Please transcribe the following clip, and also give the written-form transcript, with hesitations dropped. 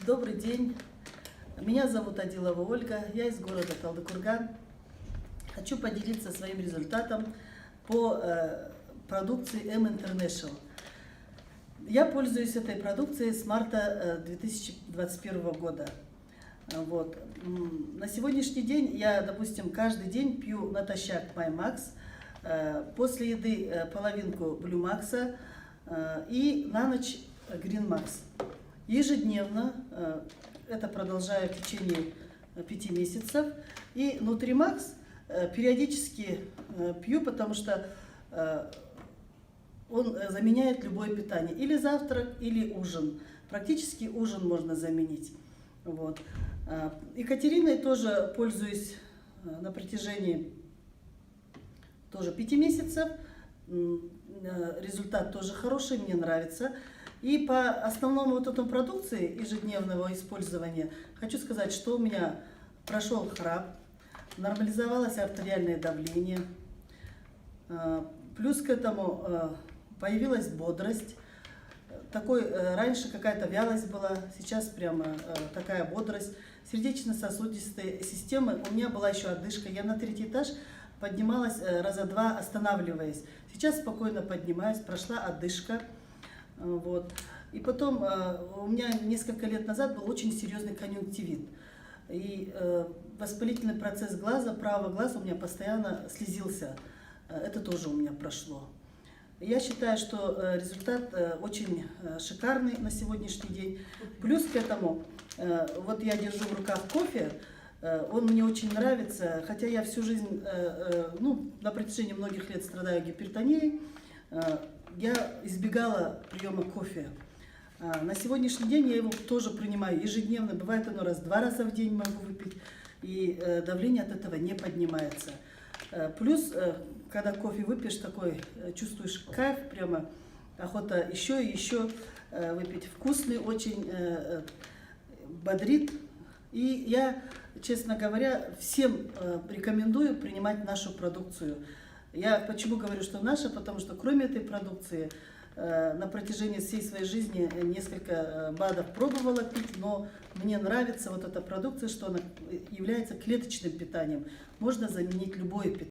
Добрый день. Меня зовут Адилова Ольга, я из города Талдыкурган. Хочу поделиться своим результатом по продукции M-International. Я пользуюсь этой продукцией с марта 2021 года. Вот. На сегодняшний день я, допустим, каждый день пью натощак MyMax, после еды половинку Blue Max и на ночь Green Max. Ежедневно, это продолжаю в течение 5 месяцев. И Nutri-Max периодически пью, потому что он заменяет любое питание. Или завтрак, или ужин. Практически ужин можно заменить. Вот. Екатериной тоже пользуюсь на протяжении тоже 5 месяцев. Результат тоже хороший, мне нравится. И по основному вот этому продукции ежедневного использования хочу сказать, что у меня прошел храп, нормализовалось артериальное давление, плюс к этому появилась бодрость. Раньше какая-то вялость была, сейчас прямо такая бодрость. Сердечно-сосудистой системы у меня была еще одышка. Я на 3-й этаж поднималась раза 2, останавливаясь. Сейчас спокойно поднимаюсь, прошла одышка. Вот. И потом у меня несколько лет назад был очень серьезный конъюнктивит. И воспалительный процесс глаза, правого глаза у меня постоянно слезился. Это тоже у меня прошло. Я считаю, что результат очень шикарный на сегодняшний день. Плюс к этому, вот я держу в руках кофе, он мне очень нравится, хотя я всю жизнь, на протяжении многих лет страдаю гипертонией, я избегала приема кофе. На сегодняшний день я его тоже принимаю ежедневно, бывает оно 2 раза в день могу выпить, и давление от этого не поднимается. Плюс, когда кофе выпьешь, такой чувствуешь кайф, прямо охота еще и еще выпить. Вкусный, очень бодрит. И я, честно говоря, всем рекомендую принимать нашу продукцию. Я почему говорю, что наша, потому что кроме этой продукции на протяжении всей своей жизни несколько БАДов пробовала пить, но мне нравится вот эта продукция, что она является клеточным питанием. Можно заменить любое питание.